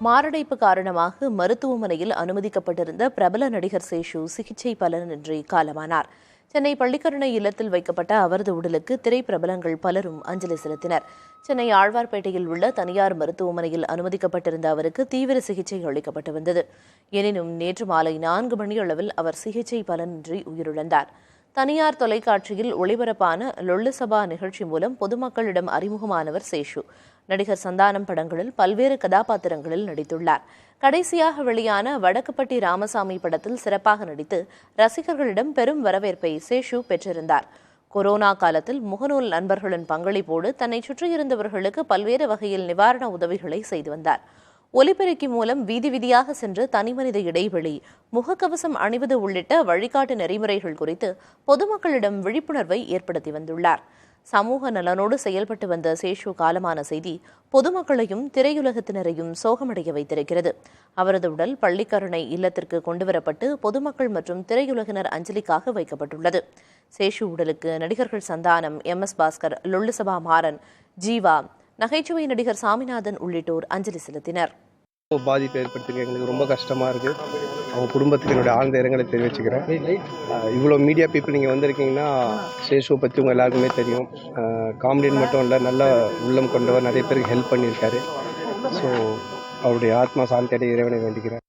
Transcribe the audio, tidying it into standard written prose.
மாரடைப்பு காரணமாக மருத்துவமனையில் அனுமதிக்கப்பட்டிருந்த பிரபல நடிகர் சேஷு சிகிச்சை பலனின்றி காலமானார். சென்னை பள்ளிக்கரணை இல்லத்தில் வைக்கப்பட்ட அவரது உடலுக்கு திரைப்பிரபலங்கள் பலரும் அஞ்சலி செலுத்தினர். சென்னை ஆழ்வார்பேட்டையில் உள்ள தனியார் மருத்துவமனையில் அனுமதிக்கப்பட்டிருந்த அவருக்கு தீவிர சிகிச்சை அளிக்கப்பட்டு வந்தது. எனினும் நேற்று மாலை 4 மணியளவில் அவர் சிகிச்சை பலனின்றி உயிரிழந்தார். தனியார் தொலைக்காட்சியில் ஒளிபரப்பான லொள்ளு சபா நிகழ்ச்சி மூலம் பொதுமக்களிடம் அறிமுகமானவர் சேஷு. நடிகர் சந்தானம் படங்களில் பல்வேறு கதாபாத்திரங்களில் நடித்துள்ளார். கடைசியாக வெளியான வடக்குப்பட்டி ராமசாமி படத்தில் சிறப்பாக நடித்து ரசிகர்களிடம் பெரும் வரவேற்பை சேஷு பெற்றிருந்தார். கொரோனா காலத்தில் முகநூல் நண்பர்களின் பங்களிப்போடு தன்னை சுற்றியிருந்தவர்களுக்கு பல்வேறு வகையில் நிவாரண உதவிகளை செய்து வந்தார். ஒலிபெருக்கி மூலம் வீதி வீதியாக சென்று தனிமனித இடைவெளி, முகக்கவசம் அணிவது உள்ளிட்ட வழிகாட்டு நெறிமுறைகள் குறித்து பொதுமக்களிடம் விழிப்புணர்வை ஏற்படுத்தி வந்துள்ளார். சமூக நலனோடு செயல்பட்டு வந்த சேஷு காலமான செய்தி பொதுமக்களையும் திரையுலகத்தினரையும் சோகமடைய வைத்திருக்கிறது. அவரது உடல் பள்ளிக்கரணை இல்லத்திற்கு கொண்டுவரப்பட்டு பொதுமக்கள் மற்றும் திரையுலகினர் அஞ்சலிக்காக வைக்கப்பட்டுள்ளது. சேஷு உடலுக்கு நடிகர்கள் சந்தானம், MS பாஸ்கர், லொள்ளு சபா மாறன், ஜீவா, நகைச்சுவை நடிகர் சாமிநாதன் உள்ளிட்டோர் அஞ்சலி செலுத்தினர். பாதிப்பு ஏற்படுத்திருக்கு. எங்களுக்கு ரொம்ப கஷ்டமாக இருக்குது. அவங்க குடும்பத்துக்கு என்னுடைய ஆழ்ந்த இரங்கலை தெரிவிச்சுக்கிறேன். இவ்வளோ மீடியா பீப்புள் நீங்கள் வந்திருக்கீங்கன்னா சேஷுவை பற்றி உங்கள் எல்லாருக்குமே தெரியும். காமெடியன் மட்டும் இல்லை, நல்ல உள்ளம் கொண்டவர், நிறைய பேருக்கு ஹெல்ப் பண்ணியிருக்காரு. ஸோ அவருடைய ஆத்மா சாந்தி அடைய இறைவனை வேண்டிக்கிறேன்.